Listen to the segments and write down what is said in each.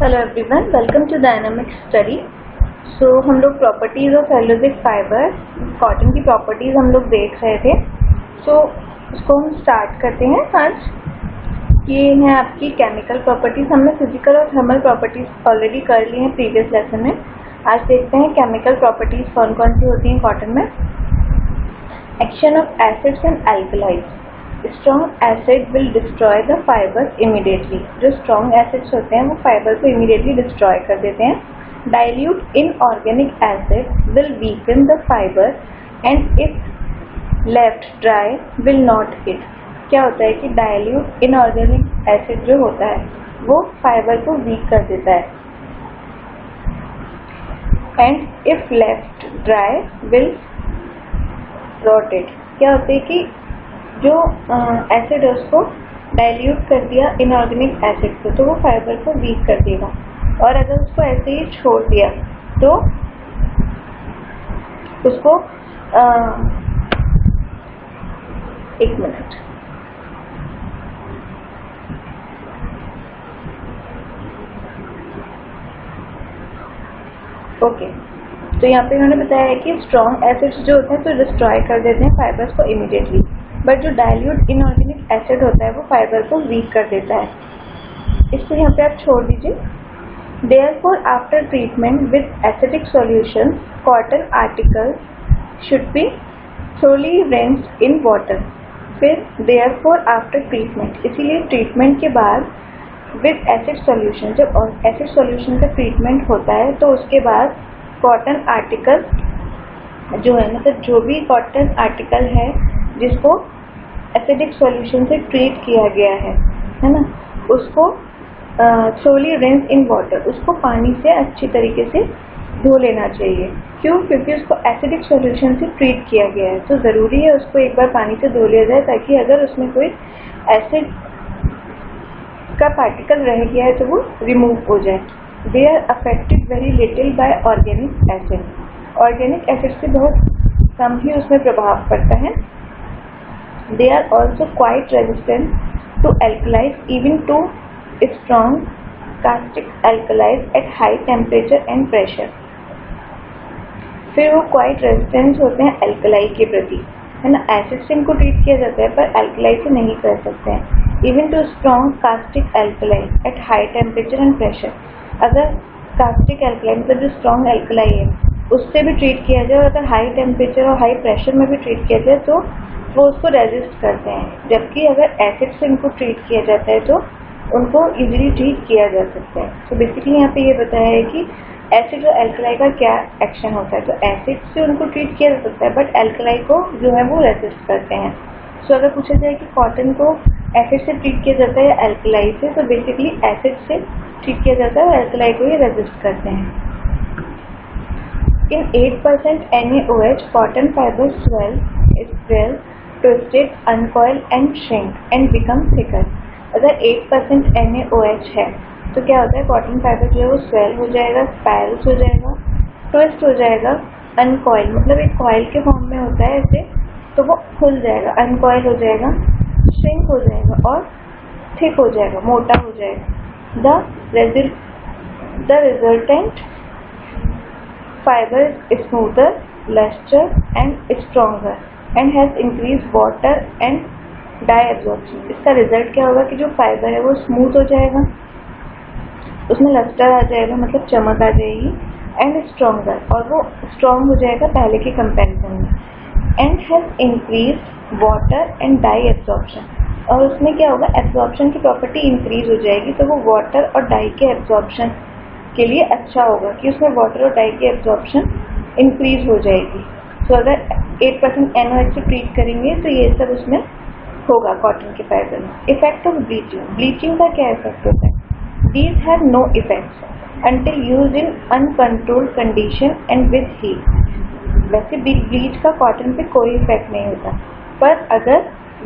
Hello everyone, welcome to dynamic study. So हम लोग properties of cellulosic fibre, cotton की properties हम लोग देख रहे थे। सो उसको हम स्टार्ट करते हैं। आज ये हैं आपकी केमिकल प्रॉपर्टीज़। हमने फिजिकल और थर्मल प्रॉपर्टीज़ ऑलरेडी कर ली हैं प्रीवियस लेसन में। आज देखते हैं केमिकल प्रॉपर्टीज़ कौन कौन सी होती हैं कॉटन में। Action of acids and alkalis. Strong acid will destroy the fibre immediately. जो स्ट्रॉन्ग एसिड्स होते हैं वो फाइबर को इमीडिएटली डिस्ट्रॉय कर देते हैं। Dilute inorganic acid will weaken the fibre and if left dry will not hit. क्या होता है कि डाइल्यूट इनऑर्गेनिक एसिड जो होता है वो फाइबर को वीक कर देता है। And if left dry will rot it. क्या होता है कि जो एसिड है उसको डाइल्यूट कर दिया इनऑर्गेनिक एसिड को, तो वो फाइबर को वीक कर देगा। और अगर उसको ऐसे ही छोड़ दिया तो उसको एक मिनट, ओके। तो यहाँ पे उन्होंने बताया है कि स्ट्रॉन्ग एसिड्स जो होते हैं तो डिस्ट्रॉय कर देते हैं फाइबर्स को इमीडिएटली, बट जो डाइल्यूट इनऑर्गेनिक एसिड होता है वो फाइबर को वीक कर देता है। इसको यहाँ पे आप छोड़ दीजिए। Therefore, after treatment with acidic solution, cotton articles should be thoroughly rinsed in water. फिर therefore after treatment, इसीलिए ट्रीटमेंट के बाद with acid solution, जब एसिड सॉल्यूशन का ट्रीटमेंट होता है तो उसके बाद कॉटन आर्टिकल जो है, मतलब जो भी कॉटन आर्टिकल है जिसको एसिडिक सॉल्यूशन से ट्रीट किया गया है ना, उसको थोरली रिंस इन वाटर, उसको पानी से अच्छी तरीके से धो लेना चाहिए। क्यों? क्योंकि उसको एसिडिक सॉल्यूशन से ट्रीट किया गया है, तो ज़रूरी है उसको एक बार पानी से धो लिया जाए, ताकि अगर उसमें कोई एसिड का पार्टिकल रह गया है तो वो रिमूव हो जाए। They are affected very little by organic acid. Organic acid से बहुत कम ही उसमें प्रभाव पड़ता है। They are also quite resistant to alkalis, even to strong caustic alkalis at high temperature and pressure. फिर वो quite resistant होते हैं एल्कलाई के प्रति, है ना। एसिड से इनको ट्रीट किया जाता है पर एल्कलाई से नहीं कर सकते हैं। Even to strong caustic alkali at high temperature and pressure. अगर caustic alkali मतलब जो strong alkali है उससे भी ट्रीट किया जाए और अगर हाई टेम्परेचर और हाई प्रेशर में भी ट्रीट किया जाए तो वो उसको रेजिस्ट करते हैं। जबकि अगर एसिड से इनको ट्रीट किया जाता है तो उनको इजीली ट्रीट किया जा सकता है। तो बेसिकली यहाँ पे ये बताया है कि एसिड और एल्कलाई का क्या एक्शन होता है। तो एसिड से उनको ट्रीट किया जा सकता है बट एल्कलाई को जो है वो रेजिस्ट करते हैं। सो अगर पूछा जाए कि कॉटन को एसिड से ट्रीट किया जाता है या एल्कलाई से, तो बेसिकली एसिड से ट्रीट किया जाता है और एल्कलाई को ये रेजिस्ट करते हैं। In 8% NaOH, cotton fibers swell, twisted, uncoil and shrink and become thicker. अगर 8% NaOH है तो क्या होता है, कॉटन फाइबर जो है वो स्वेल हो जाएगा, स्पाइरल्स हो जाएगा, ट्विस्ट हो जाएगा, अनकॉइल मतलब एक कॉइल के फॉर्म में होता है ऐसे, तो वो खुल जाएगा, अनकॉइल हो जाएगा, श्रिंक हो जाएगा और थिक हो जाएगा, मोटा हो जाएगा। The resultant fiber is smoother, luster and stronger and has increased water and dye absorption. इसका रिजल्ट क्या होगा कि जो फाइबर है वो स्मूथ हो जाएगा, उसमें लस्टर आ जाएगा मतलब चमक आ जाएगी, एंड स्ट्रॉन्गर और वो स्ट्रॉन्ग हो जाएगा पहले के कंपैरिजन में, and has increased water and dye absorption. और उसमें क्या होगा, एब्जॉर्प्शन की प्रॉपर्टी इंक्रीज हो जाएगी, तो वो वाटर और डाई के एब्जॉर्प्शन के लिए अच्छा होगा कि उसमें वाटर और डाई की एब्जॉर्प्शन इंक्रीज हो जाएगी। तो अगर 8% NaOH से ट्रीट करेंगे तो ये सब उसमें होगा कॉटन के फाइबर में। Effect of bleaching. ब्लीचिंग का क्या इफेक्ट होता है? These have no effects until used in uncontrolled condition and with heat. वैसे ब्लीच का कॉटन पे कोई इफेक्ट नहीं होता, पर अगर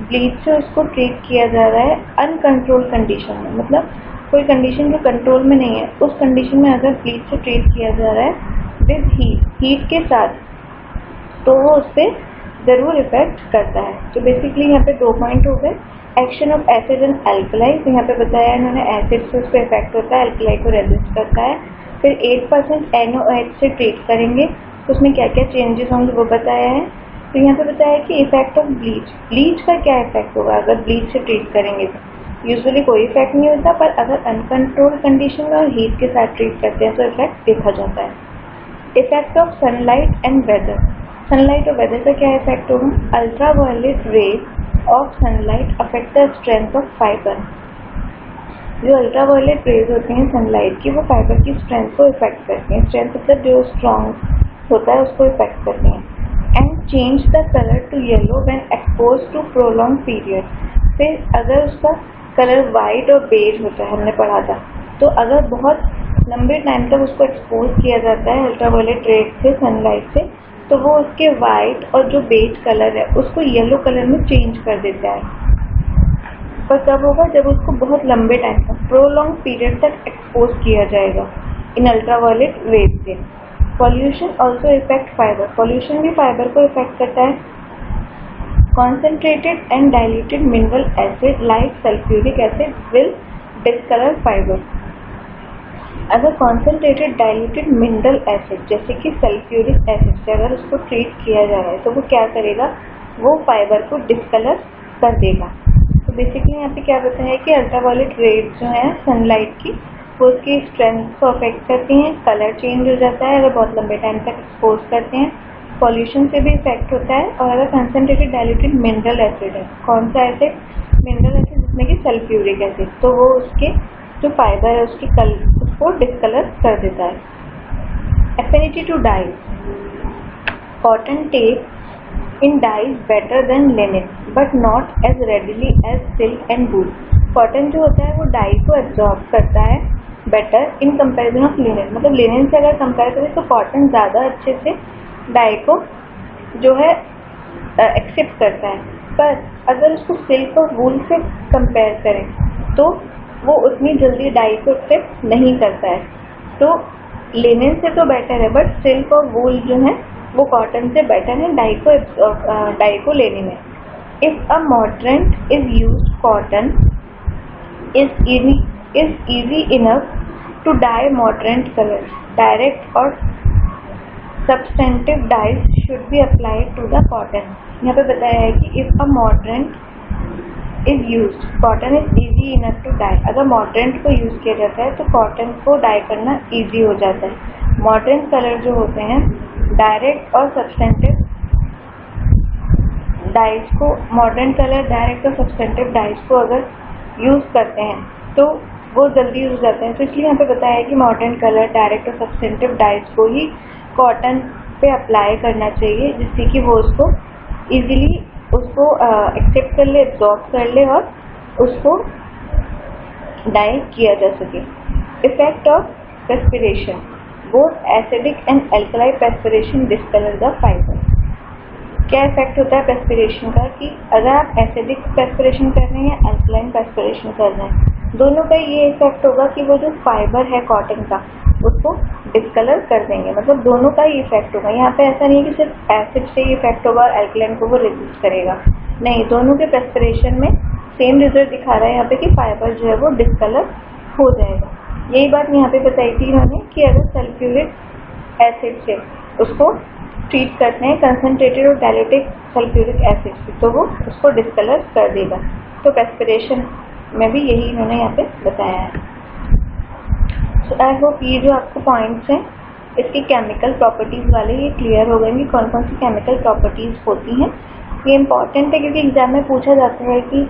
ब्लीच से उसको ट्रीट किया जा रहा है अनकंट्रोल्ड कंडीशन में, मतलब कोई कंडीशन जो कंट्रोल में नहीं है, उस कंडीशन में अगर ब्लीच से ट्रीट किया जा रहा है विद हीट के साथ, तो वो उस पर ज़रूर इफेक्ट करता है। तो बेसिकली यहाँ पे 2 पॉइंट हो गए action of acid and alkali, तो यहाँ पे बताया इन्होंने एसिड से उस पर इफेक्ट होता है, अल्कलाई को रेजिस्ट करता है। फिर 8% NaOH से ट्रीट करेंगे तो उसमें क्या क्या चेंजेस होंगे वो बताया है। तो यहाँ पे बताया कि इफेक्ट ऑफ ब्लीच का क्या इफेक्ट होगा अगर ब्लीच से ट्रीट करेंगे तो यूजुअली कोई इफेक्ट नहीं होता, पर अगर अनकंट्रोल्ड कंडीशन में और हीट के साथ ट्रीट करते हैं तो इफेक्ट देखा जाता है। Effect of sunlight and weather, sunlight और वेदर का क्या इफेक्ट होगा। Ultra violet rays of sunlight affect the strength of fibre, जो अल्ट्रा वायलेट रेज होती हैं सनलाइट की वो फाइबर की स्ट्रेंथ को इफेक्ट करती हैं, स्ट्रेंथ मतलब जो स्ट्रॉन्ग होता है उसको इफेक्ट करती हैं। And change the colour to yellow when expose to prolong period, फिर अगर उसका कलर वाइट और बेज होता है, हमने पढ़ा था, तो अगर बहुत लंबे टाइम तक उसको एक्सपोज किया जाता है अल्ट्रावायलेट रेज से, सनलाइट से, तो वो उसके वाइट और जो बेज कलर है उसको येलो कलर में चेंज कर देता है। पर कब होगा, जब उसको बहुत लंबे टाइम तक प्रोलॉन्ग पीरियड तक एक्सपोज किया जाएगा इन अल्ट्रावायलेट रेज से। Pollution also effect fibre, pollution भी फाइबर को इफेक्ट करता है। Concentrated and diluted mineral acid like sulphuric acid will discolour fibre, अगर कॉन्सेंट्रेटेड डाइल्यूटेड मिनरल एसिड जैसे कि सल्फ्यूरिक एसिड से अगर उसको ट्रीट किया जा रहा है तो वो क्या करेगा, वो फाइबर को डिस्कलर कर देगा। तो बेसिकली यहाँ पे क्या बताया है कि अल्ट्रावायलेट रेज जो है सनलाइट की वो उसकी स्ट्रेंथ को अफेक्ट करती हैं, कलर चेंज हो जाता है अगर बहुत लंबे टाइम तक एक्सपोज करते हैं। पॉल्यूशन से भी इफेक्ट होता है, और अगर कंसनट्रेटेड डाइल्यूटेड मिनरल एसिड है, कौन सा एसिड, मिनरल एसिड जिसमें कि सल्फ्यूरिक एसिड, तो वो उसके जो फाइबर है उसकी उसको डिस्कलर कर देता है। Affinity to dye, cotton tape in dyes better than linen but not as readily as silk and wool, cotton जो होता है वो डाई को एब्जॉर्ब करता है better in comparison of linen, मतलब लिनेन से अगर कंपेयर करें तो कॉटन ज़्यादा अच्छे से डाई को जो है एक्सेप्ट करता है, पर अगर उसको सिल्क और वूल से कंपेयर करें तो वो उतनी जल्दी डाई को एक्सेप्ट नहीं करता है। तो लिनेन से तो बेटर है, बट सिल्क और वूल जो है वो कॉटन से बेटर है डाई को लेने में। If a mordant is used, cotton is easy enough to dye moderate colors. Direct or substantive dyes should be applied to the cotton. यहाँ पे बताया है कि if a mordant is used, cotton is easy enough to dye. अगर mordant को use किया जाता है तो cotton को dye करना easy हो जाता है। Mordant कलर जो होते हैं direct और substantive dyes को, mordant कलर direct और substantive dyes को अगर यूज़ करते हैं तो वो जल्दी यूज हो जाते हैं, तो इसलिए यहाँ पे बताया है कि मॉडर्न कलर डायरेक्ट और सब्सटेंटिव डाइज को ही कॉटन पे अप्लाई करना चाहिए, जिससे कि वो उसको इजीली उसको एक्सेप्ट कर ले, एब्जॉर्ब कर ले और उसको डाई किया जा सके। Effect of perspiration, both acidic and alkali perspiration discolour the fibre, क्या इफेक्ट होता है पेस्पिरेशन का कि अगर आप एसिडिक पेस्पिरेशन कर रहे हैं या अल्कलाइन पेस्पिरेशन कर रहे हैं, दोनों का ये इफेक्ट होगा कि वो जो फाइबर है कॉटन का उसको डिस्कलर कर देंगे, मतलब दोनों का ही इफेक्ट होगा। यहाँ पे ऐसा नहीं है कि सिर्फ एसिड से ही इफेक्ट होगा और अल्कलाइन को वो रेजिस्ट करेगा, नहीं, दोनों के पेस्पिरेशन में सेम रिजल्ट दिखा रहा है यहाँ पे कि फाइबर जो है वो डिस्कलर हो जाएगा। यही बात यहाँ पे बताई थी इन्होंने कि अगर सल्फ्यूरिक एसिड से उसको ट्रीट करते हैं कंसनट्रेटेड और डाइल्यूटेड सल्फ्यूरिक एसिड से, तो वो उसको डिस्कलर कर देगा। तो पेस्पिरेशन में भी यही इन्होंने यहाँ पे बताया है। सो आई होप ये जो आपको पॉइंट्स हैं इसकी केमिकल प्रॉपर्टीज़ वाले ये क्लियर हो गए कि कौन कौन सी केमिकल प्रॉपर्टीज़ होती हैं। ये इम्पॉर्टेंट है क्योंकि एग्जाम में पूछा जाता है कि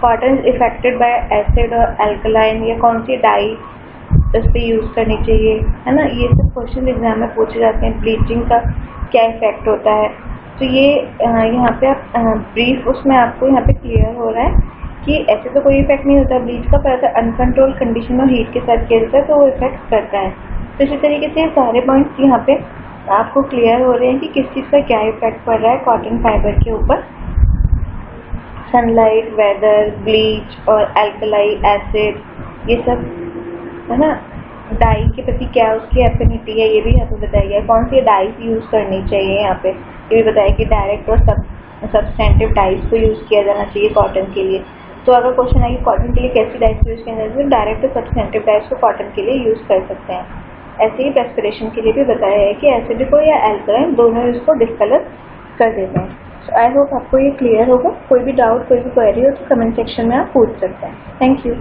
कॉटन इफेक्टेड बाय एसिड और अल्कलाइन या कौन सी डाई उस पर यूज़ करनी चाहिए, है ना, ये सब क्वेश्चन एग्जाम में पूछे जाते हैं। ब्लीचिंग का क्या इफेक्ट होता है, तो ये यहाँ पे आप ब्रीफ उसमें आपको यहाँ पे क्लियर हो रहा है कि ऐसे तो कोई इफेक्ट नहीं होता ब्लीच का, पर अगर अनकंट्रोल कंडीशन और हीट के साथ किया जाता है तो वो इफेक्ट करता है। तो इसी तरीके से सारे पॉइंट्स यहाँ पे आपको क्लियर हो रहे हैं कि किस चीज़ का क्या इफेक्ट पड़ रहा है कॉटन फाइबर के ऊपर। सनलाइट, वेदर, ब्लीच और अल्कलाई एसिड, ये सब है ना, डाई के प्रति क्या उसकी एफिनिटी है ये भी यहाँ पे बताया गया है। कौन सी डाई यूज़ करनी चाहिए यहाँ पे ये भी बताया कि डायरेक्ट और सब्सटेंटिव डाइज को यूज़ किया जाना चाहिए कॉटन के लिए। तो अगर क्वेश्चन आए कि कॉटन के लिए कैसी डाइज यूज़ किया जाए, तो डायरेक्ट सब्सटेंटिव डाइज को कॉटन के लिए यूज़ कर सकते हैं। ऐसे ही रेस्पिरेशन के लिए भी बताया है कि एसिडिक हो या एल्कलाइन, दोनों इसको डिस्कलर कर देते हैं। सो आई होप आपको ये क्लियर होगा। कोई भी डाउट, कोई भी क्वेरी हो तो कमेंट सेक्शन में आप पूछ सकते हैं। Thank you.